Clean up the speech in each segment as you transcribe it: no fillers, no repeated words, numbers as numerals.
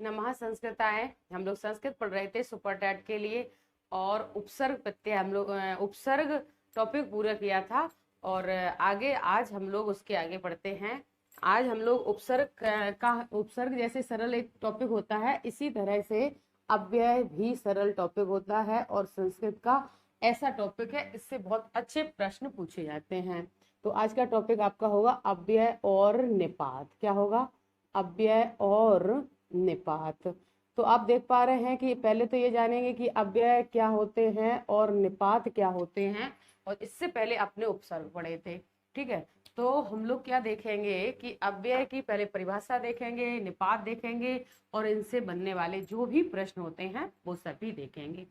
नमः संस्कृताय। हम लोग संस्कृत पढ़ रहे थे सुपर टैट के लिए और उपसर्ग प्रत्यय हम लोग उपसर्ग टॉपिक पूरा किया था और आगे आज हम लोग उसके आगे पढ़ते हैं। आज हम लोग उपसर्ग का उपसर्ग जैसे सरल एक टॉपिक होता है, इसी तरह से अव्यय भी सरल टॉपिक होता है और संस्कृत का ऐसा टॉपिक है, इससे बहुत अच्छे प्रश्न पूछे जाते हैं। तो आज का टॉपिक आपका होगा अव्यय और निपात। क्या होगा? अव्यय और निपात। तो आप देख पा रहे हैं कि पहले तो ये जानेंगे कि अव्यय क्या होते हैं और निपात क्या होते हैं, और इससे पहले अपने उपसर्ग पढ़े थे। ठीक है, तो हम लोग क्या देखेंगे कि अव्यय की पहले परिभाषा देखेंगे, निपात देखेंगे और इनसे बनने वाले जो भी प्रश्न होते हैं वो सभी देखेंगे।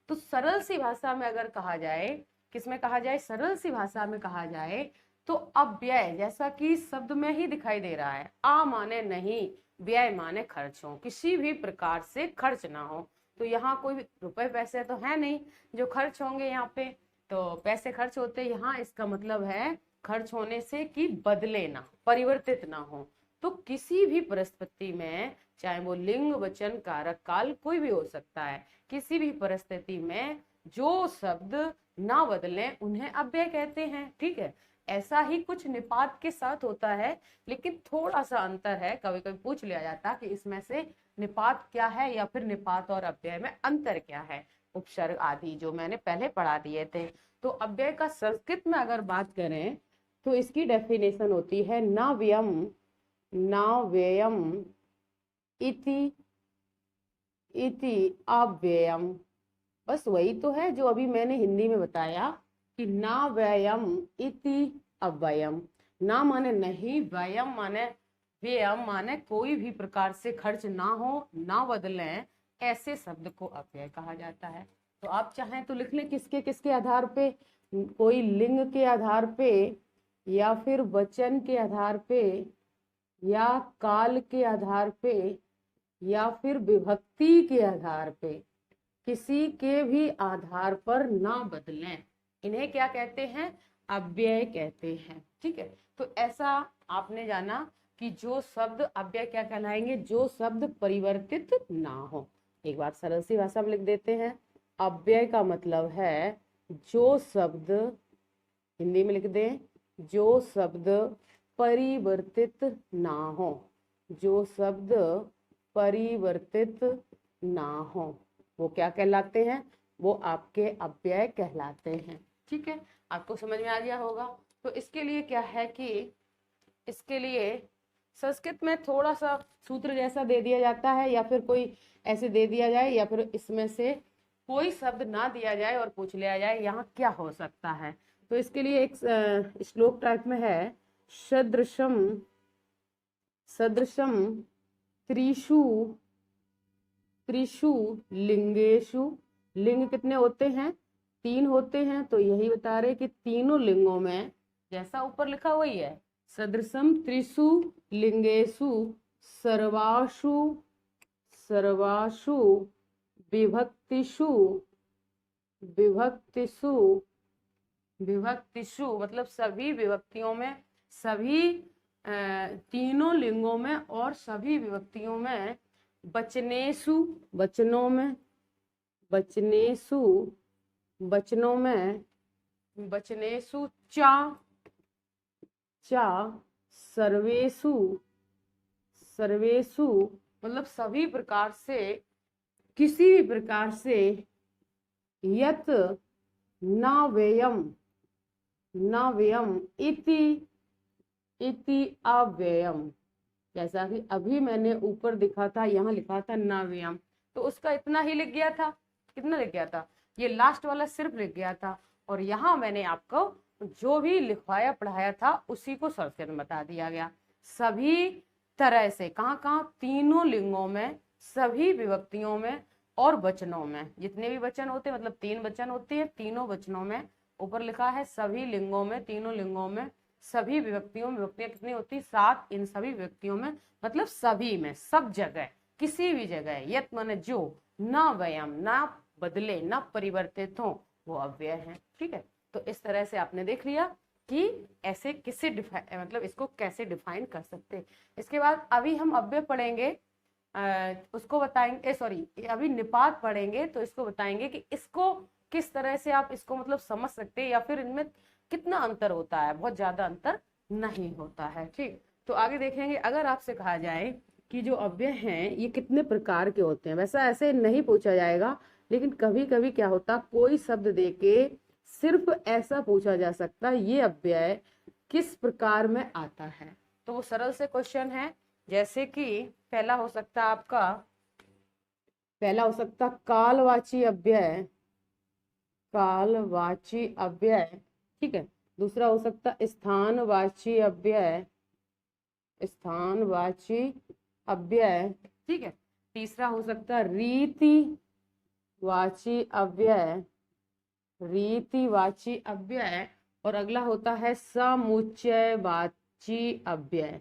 तो सरल सी भाषा में अगर कहा जाए, किसमें कहा जाए, सरल सी भाषा में कहा जाए तो अव्यय जैसा कि शब्द में ही दिखाई दे रहा है, आ माने नहीं, व्यय माने खर्च हो, किसी भी प्रकार से खर्च ना हो। तो यहाँ कोई रुपए पैसे तो है नहीं जो खर्च होंगे, यहाँ पे तो पैसे खर्च होते, यहाँ इसका मतलब है खर्च होने से कि बदले ना, परिवर्तित ना हो। तो किसी भी परिस्थिति में, चाहे वो लिंग वचन कारक काल कोई भी हो सकता है, किसी भी परिस्थिति में जो शब्द ना बदले उन्हें अव्यय कहते हैं। ठीक है, ऐसा ही कुछ निपात के साथ होता है, लेकिन थोड़ा सा अंतर है। कभी कभी पूछ लिया जाता कि इसमें से निपात क्या है या फिर निपात और अव्यय में अंतर क्या है, उपसर्ग आदि जो मैंने पहले पढ़ा दिए थे। तो अव्यय का संस्कृत में अगर बात करें तो इसकी डेफिनेशन होती है न व्ययम न व्ययम इति इति अव्ययम। बस वही तो है जो अभी मैंने हिंदी में बताया कि ना व्ययम इति अव्ययम। ना माने नहीं, व्ययम माने व्ययम माने कोई भी प्रकार से खर्च ना हो, ना बदलें, ऐसे शब्द को अव्यय कहा जाता है। तो आप चाहें तो लिख लें किसके किसके आधार पे, कोई लिंग के आधार पे या फिर वचन के आधार पे या काल के आधार पे या फिर विभक्ति के आधार पे, किसी के भी आधार पर ना बदलें, इन्हें क्या कहते हैं? अव्यय कहते हैं। ठीक है, तो ऐसा आपने जाना कि जो शब्द अव्यय क्या कहलाएंगे, जो शब्द परिवर्तित ना हो। एक बार सरल सी भाषा में लिख देते हैं, अव्यय का मतलब है जो शब्द, हिंदी में लिख दें, जो शब्द परिवर्तित ना हो, जो शब्द परिवर्तित ना हो, वो क्या कहलाते हैं? वो आपके अव्यय कहलाते हैं। ठीक है, आपको समझ में आ गया होगा। तो इसके लिए क्या है कि इसके लिए संस्कृत में थोड़ा सा सूत्र जैसा दे दिया जाता है, या फिर कोई ऐसे दे दिया जाए, या फिर इसमें से कोई शब्द ना दिया जाए और पूछ लिया जाए यहाँ क्या हो सकता है। तो इसके लिए एक श्लोक टाइप में है, सदृशम सदृशम त्रिषु त्रिषु लिंगेषु। लिंग कितने होते हैं? 3 होते हैं। तो यही बता रहे कि तीनों लिंगों में, जैसा ऊपर लिखा वही है, सदृशम त्रिषु लिंगेषु सर्वासु सर्वासु विभक्तिषु विभक्तिषु विभक्तिषु मतलब सभी विभक्तियों में, सभी तीनों लिंगों में और सभी विभक्तियों में, वचनेषु वचनों में, वचनेषु वचनों में, वचनेषु चा चा सर्वेषु सर्वेषु मतलब सभी प्रकार से, किसी भी प्रकार से, यत न व्ययम न व्ययम इति इति अव्ययम। जैसा कि अभी मैंने ऊपर दिखा था, यहाँ लिखा था न व्ययम, तो उसका इतना ही लिख गया था। कितना लिख गया था? ये लास्ट वाला सिर्फ लिख गया था, और यहाँ मैंने आपको जो भी लिखवाया पढ़ाया था उसी को संस्कृत में बता दिया गया। सभी तरह से, कहाँ कहाँ? तीनों लिंगों में, सभी विभक्तियों में और वचनों में। जितने भी वचन होते हैं, मतलब 3 वचन होते हैं, तीनों वचनों में। ऊपर लिखा है सभी लिंगों में, तीनों लिंगों में, सभी विभक्तियों में। विभक्तियां कितनी होती? 7। इन सभी विभक्तियों में मतलब सभी में, सब जगह, किसी भी जगह, यत माने जो, ना व्ययम ना बदले, ना परिवर्तित हो, वो अव्यय है। ठीक है, तो इस तरह से आपने देख लिया कि ऐसे किसे मतलब इसको कैसे डिफाइन कर सकते। इसके बाद अभी हम अव्यय पढ़ेंगे उसको बताएंगे, सॉरी अभी निपात पढ़ेंगे तो इसको बताएंगे कि इसको किस तरह से आप इसको मतलब समझ सकते हैं या फिर इनमें कितना अंतर होता है। बहुत ज्यादा अंतर नहीं होता है। ठीक, तो आगे देखेंगे। अगर आपसे कहा जाए कि जो अव्यय हैं ये कितने प्रकार के होते हैं, वैसा ऐसे नहीं पूछा जाएगा, लेकिन कभी कभी क्या होता, कोई शब्द देके सिर्फ ऐसा पूछा जा सकता है ये अव्यय किस प्रकार में आता है। तो वो सरल से क्वेश्चन है, जैसे कि पहला हो सकता आपका, पहला हो सकता कालवाची अव्यय, कालवाची अव्यय, ठीक है। दूसरा हो सकता स्थानवाची अव्यय, स्थानवाची अव्यय, ठीक है। तीसरा हो सकता रीतिवाची अव्यय, रीतिवाची अव्यय, और अगला होता है समुच्चयवाची अव्यय,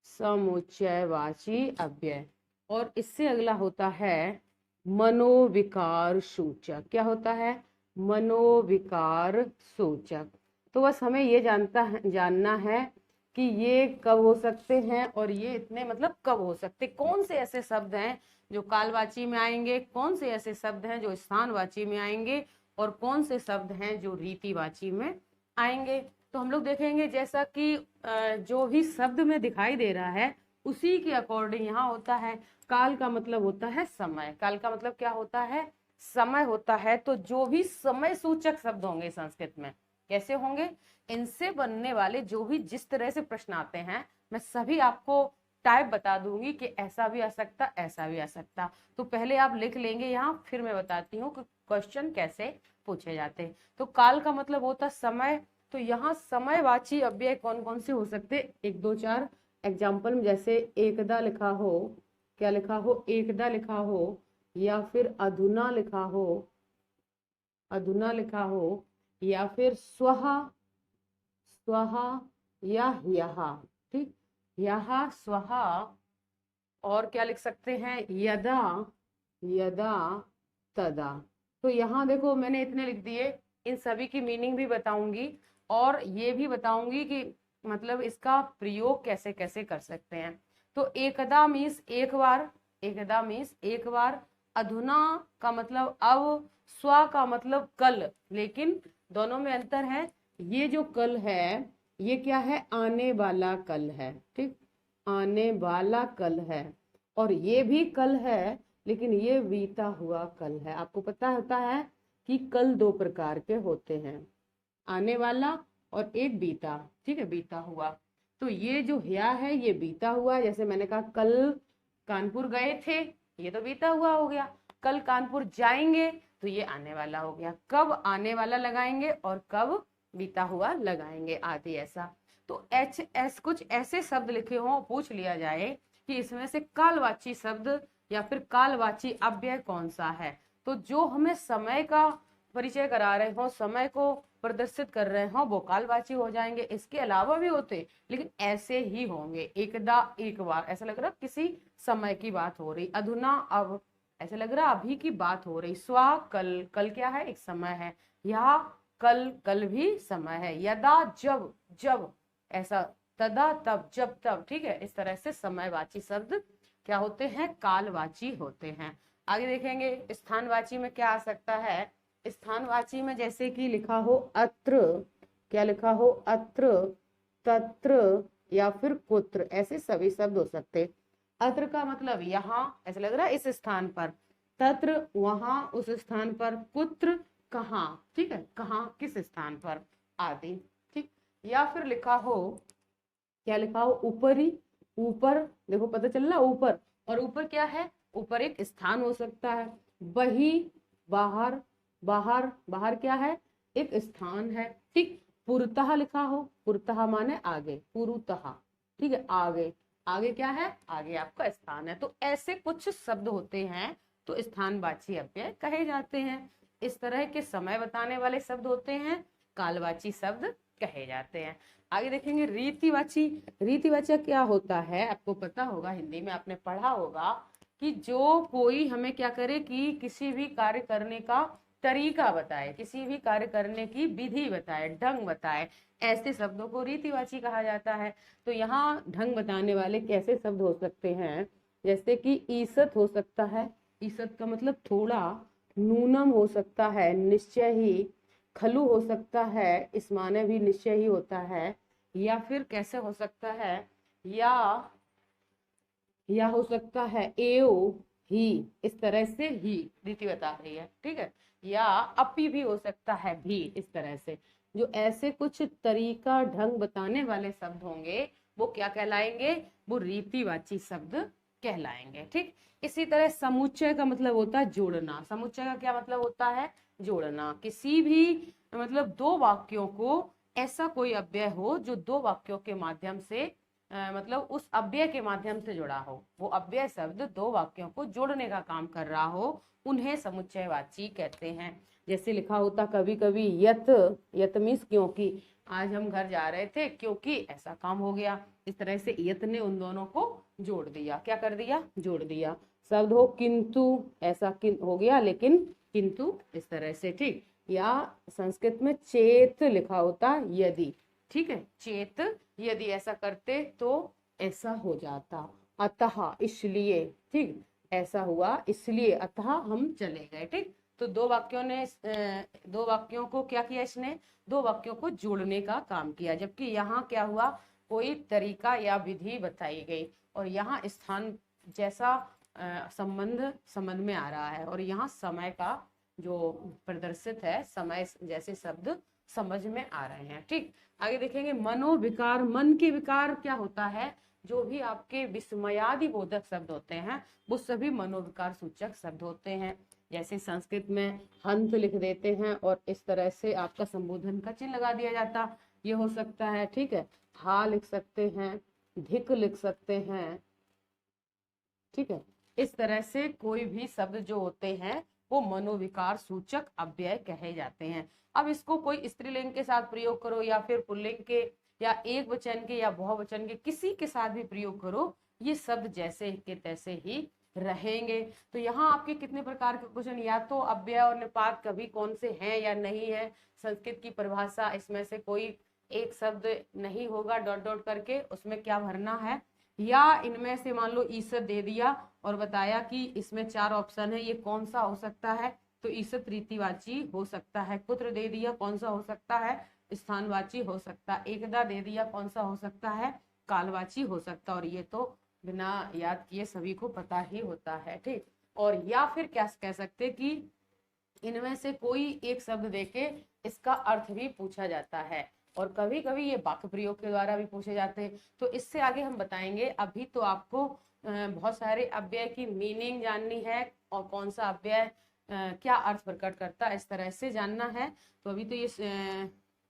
समुच्चयवाची अव्यय, और इससे अगला होता है मनोविकार सूचक। क्या होता है? मनोविकार सूचक। तो बस हमें ये जानना है कि ये कब हो सकते हैं और ये इतने मतलब कब हो सकते, कौन से ऐसे शब्द हैं जो कालवाची में आएंगे, कौन से ऐसे शब्द हैं जो स्थानवाची में आएंगे, और कौन से शब्द हैं जो रीतिवाची में आएंगे। तो हम लोग देखेंगे जैसा कि जो भी शब्द में दिखाई दे रहा है उसी के अकॉर्डिंग यहाँ होता है। काल का मतलब होता है समय, काल का मतलब क्या होता है? समय होता है। तो जो भी समय सूचक शब्द होंगे संस्कृत में कैसे होंगे, इनसे बनने वाले जो भी जिस तरह से प्रश्न आते हैं मैं सभी आपको टाइप बता दूंगी कि ऐसा भी आ सकता, ऐसा भी आ सकता। तो पहले आप लिख लेंगे यहाँ, फिर मैं बताती हूँ कि क्वेश्चन कैसे पूछे जाते हैं। तो काल का मतलब होता समय, तो यहाँ समयवाची अव्यय कौन कौन से हो सकते, 1 2 4 एग्जाम्पल में, जैसे एकदा लिखा हो, क्या लिखा हो? एकदा लिखा हो, या फिर अधुना लिखा हो, अधुना लिखा हो, या फिर स्वः, स्वः, या यह, ठीक, यह स्वः, और क्या लिख सकते हैं? यदा, यदा, तदा। तो यहाँ देखो मैंने इतने लिख दिए, इन सभी की मीनिंग भी बताऊंगी और ये भी बताऊंगी कि मतलब इसका प्रयोग कैसे कैसे कर सकते हैं। तो एकदा मीन्स एक बार, एकदा मीन्स एक बार, अधुना का मतलब अब, स्व का मतलब कल, लेकिन दोनों में अंतर है। ये जो कल है ये क्या है? आने वाला कल है, ठीक, आने वाला कल है। और ये भी कल है लेकिन ये बीता हुआ कल है। आपको पता होता है कि कल 2 प्रकार के होते हैं, आने वाला और एक बीता, ठीक है, बीता हुआ। तो ये जो या है ये बीता हुआ है। जैसे मैंने कहा कल कानपुर गए थे, ये तो बीता हुआ हो गया। कल कानपुर जाएंगे तो ये आने वाला हो गया। कब आने वाला लगाएंगे और कब बीता हुआ लगाएंगे आदि, ऐसा। तो एच एस कुछ ऐसे शब्द लिखे हों, पूछ लिया जाए कि इसमें से कालवाची शब्द या फिर कालवाची अव्यय कौन सा है, तो जो हमें समय का परिचय करा रहे हो, समय को प्रदर्शित कर रहे हो, वो कालवाची हो जाएंगे। इसके अलावा भी होते लेकिन ऐसे ही होंगे, एकदा एक बार, ऐसा लग रहा किसी समय की बात हो रही, अधुना अब, ऐसे लग रहा अभी की बात हो रही, स्वा कल, कल क्या है? एक समय है, यह कल, कल भी समय है, यदा जब, जब ऐसा, तदा तब, जब तब, ठीक है। इस तरह से समयवाची शब्द क्या होते हैं? कालवाची होते हैं। आगे देखेंगे स्थानवाची में क्या आ सकता है। स्थानवाची में जैसे कि लिखा हो अत्र, क्या लिखा हो? अत्र, तत्र, या फिर कुत्र, ऐसे सभी शब्द हो सकते। अत्र का मतलब यहाँ, ऐसा लग रहा है इस स्थान पर, तत्र वहां उस स्थान पर, कुत्र कहाँ, ठीक है, कहाँ किस स्थान पर आदि, ठीक। या फिर लिखा हो, क्या लिखा हो? ऊपरी, ऊपर, देखो पता चल रहा ऊपर, और ऊपर क्या है? ऊपर एक स्थान हो सकता है। बही, बाहर, बाहर, बाहर क्या है? एक स्थान है, ठीक। पुरतः लिखा हो, पुरतः माने आगे, पुरुतः, ठीक है, आगे, आगे क्या है? आगे आपका स्थान है। तो ऐसे कुछ शब्द होते हैं तो स्थानवाची अव्यय कहे जाते हैं। इस तरह के समय बताने वाले शब्द होते हैं, कालवाची शब्द कहे जाते हैं। आगे देखेंगे रीतिवाची। रीतिवाची क्या होता है? आपको पता होगा, हिंदी में आपने पढ़ा होगा कि जो कोई हमें क्या करे कि किसी भी कार्य करने का तरीका बताए, किसी भी कार्य करने की विधि बताए, ढंग बताए, ऐसे शब्दों को रीतिवाची कहा जाता है। तो यहाँ ढंग बताने वाले कैसे शब्द हो सकते हैं? जैसे कि ईसत हो सकता है, ईसत का मतलब थोड़ा, नूनम हो सकता है निश्चय ही, खलु हो सकता है, इस माने भी निश्चय ही होता है, या फिर कैसे हो सकता है, या हो सकता है एओ ही, इस तरह से ही दीति बता रही है, ठीक है। या अपी भी हो सकता है भी, इस तरह से जो ऐसे कुछ तरीका ढंग बताने वाले शब्द होंगे वो क्या कहलाएंगे, वो रीतिवाची शब्द कहलाएंगे, ठीक। इसी तरह समुच्चय का मतलब होता है जोड़ना। समुच्चय का क्या मतलब होता है, जोड़ना। किसी भी मतलब दो वाक्यों को, ऐसा कोई अव्यय हो जो दो वाक्यों के माध्यम से मतलब उस अव्यय के माध्यम से जुड़ा हो, वो अव्यय शब्द दो वाक्यों को जोड़ने का काम कर रहा हो, उन्हें समुच्चयवाची कहते हैं। जैसे लिखा होता कभी कभी यत, यत मीन्स क्योंकि, आज हम घर जा रहे थे क्योंकि ऐसा काम हो गया, इस तरह से यत ने उन दोनों को जोड़ दिया, क्या कर दिया, जोड़ दिया। शब्द हो किंतु, ऐसा हो गया लेकिन किंतु, इस तरह से, ठीक। या संस्कृत में चेत लिखा होता यदि, ठीक है, चेत यदि ऐसा करते तो ऐसा हो जाता, अतः इसलिए, ठीक, ऐसा हुआ इसलिए, अतः हम चले गए, ठीक। तो दो वाक्यों ने दो वाक्यों को क्या किया, इसने दो वाक्यों को जोड़ने का काम किया। जबकि यहाँ क्या हुआ, कोई तरीका या विधि बताई गई और यहाँ स्थान जैसा संबंध में आ रहा है, और यहाँ समय का जो प्रदर्शित है, समय जैसे शब्द समझ में आ रहे हैं, ठीक। आगे देखेंगे मनोविकार। मन के विकार क्या होता है, जो भी आपके विस्मयादि बोधक शब्द होते हैं वो सभी मनोविकार सूचक शब्द होते हैं। जैसे संस्कृत में हंत लिख देते हैं और इस तरह से आपका संबोधन का चिन्ह लगा दिया जाता, ये हो सकता है, ठीक है। हा लिख सकते हैं, धिक लिख सकते हैं, ठीक है। इस तरह से कोई भी शब्द जो होते हैं वो मनोविकार सूचक अव्यय कहे जाते हैं। अब इसको कोई स्त्रीलिंग के साथ प्रयोग करो या फिर पुल्लिंग के या एक वचन के या बहुवचन के, किसी के साथ भी प्रयोग करो, ये शब्द जैसे के तैसे ही रहेंगे। तो यहाँ आपके कितने प्रकार के क्वेश्चन, या तो अव्यय और निपात कभी कौन से हैं या नहीं है, संस्कृत की परिभाषा, इसमें से कोई एक शब्द नहीं होगा डॉट डॉट करके, उसमें क्या भरना है, या इनमें से मान लो ईसत दे दिया और बताया कि इसमें चार ऑप्शन है, ये कौन सा हो सकता है, तो ईसत रीतिवाची हो सकता है। पुत्र दे दिया, कौन सा हो सकता है, स्थानवाची हो सकता है। एकदा दे दिया, कौन सा हो सकता है, कालवाची हो सकता है। और ये तो बिना याद किए सभी को पता ही होता है, ठीक। और या फिर क्या कह सकते कि इनमें से कोई एक शब्द देके इसका अर्थ भी पूछा जाता है, और कभी कभी ये वाक्य प्रयोग के द्वारा भी पूछे जाते हैं। तो इससे आगे हम बताएंगे। अभी तो आपको बहुत सारे अव्यय की मीनिंग जाननी है और कौन सा अव्यय क्या अर्थ प्रकट करता है, इस तरह से जानना है। तो अभी तो ये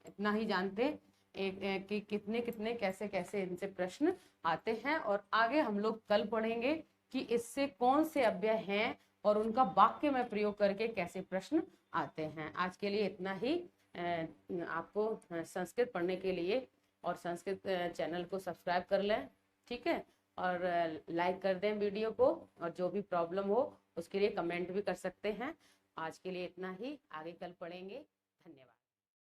इतना ही जानते कि कितने कितने कैसे कैसे इनसे प्रश्न आते हैं, और आगे हम लोग कल पढ़ेंगे कि इससे कौन से अव्यय हैं और उनका वाक्य में प्रयोग करके कैसे प्रश्न आते हैं। आज के लिए इतना ही। आपको संस्कृत पढ़ने के लिए और संस्कृत चैनल को सब्सक्राइब कर लें, ठीक है, और लाइक कर दें वीडियो को, और जो भी प्रॉब्लम हो उसके लिए कमेंट भी कर सकते हैं। आज के लिए इतना ही, आगे कल पढ़ेंगे। धन्यवाद।